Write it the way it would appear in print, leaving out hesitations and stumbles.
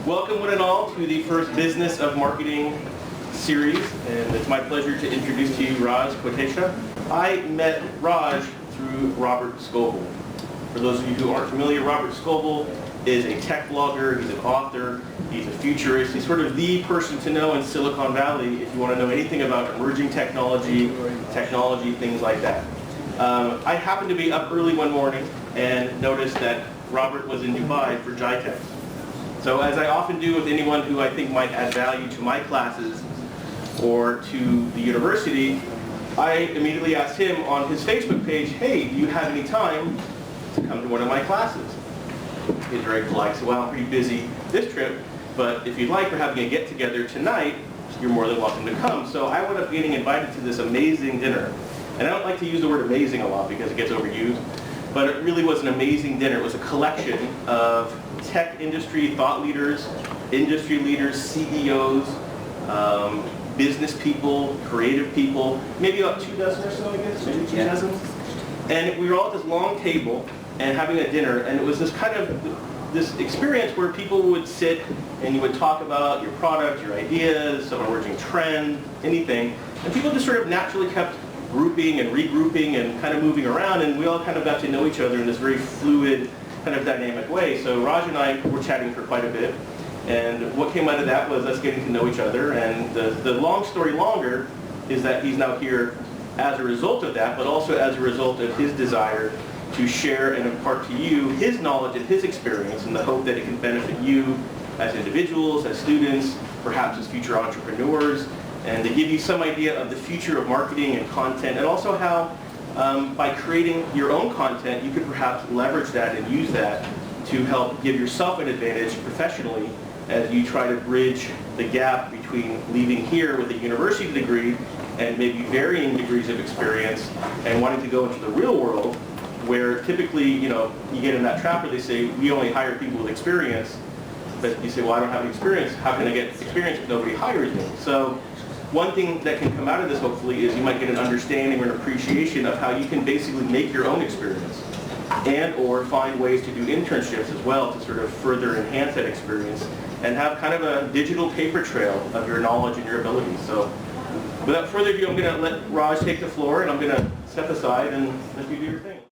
Welcome one and all to the first Business of Marketing series, and it's my pleasure to introduce to you Raj Kotecha. I met Raj through Robert Scoble. For those of you who aren't familiar, Robert Scoble is a tech blogger, he's an author, he's a futurist, he's sort of the person to know in Silicon Valley if you want to know anything about emerging technology, things like that. I happened to be up early one morning and noticed that Robert was in Dubai for GITEX. So as I often do with anyone who I think might add value to my classes or to the university, I immediately asked him on his Facebook page, hey, do you have any time to come to one of my classes? He's very polite, so well, I'm pretty busy this trip, but if you'd like, we're having a get-together tonight, you're more than welcome to come. So I wound up getting invited to this amazing dinner. And I don't like to use the word amazing a lot because it gets overused, but it really was an amazing dinner. It was a collection of tech industry thought leaders, industry leaders, CEOs, business people, creative people, maybe about 2 dozen or so, I guess, maybe 2 dozen. And we were all at this long table and having a dinner, and it was this kind of this experience where people would sit and you would talk about your product, your ideas, some emerging trend, anything, and people just sort of naturally kept grouping and regrouping and kind of moving around, and we all kind of got to know each other in this very fluid, kind of dynamic way. So Raj and I were chatting for quite a bit, and what came out of that was us getting to know each other, and the long story longer is that he's now here as a result of that, but also as a result of his desire to share and impart to you his knowledge and his experience in the hope that it can benefit you as individuals, as students, perhaps as future entrepreneurs, and to give you some idea of the future of marketing and content, and also how by creating your own content, you could perhaps leverage that and use that to help give yourself an advantage professionally as you try to bridge the gap between leaving here with a university degree and maybe varying degrees of experience and wanting to go into the real world where typically, you get in that trap where they say, we only hire people with experience, but you say, well, I don't have any experience. How can I get experience if nobody hires me? So one thing that can come out of this, hopefully, is you might get an understanding or an appreciation of how you can basically make your own experience and or find ways to do internships as well to sort of further enhance that experience and have kind of a digital paper trail of your knowledge and your abilities. So without further ado, I'm going to let Raj take the floor, and I'm going to step aside and let you do your thing.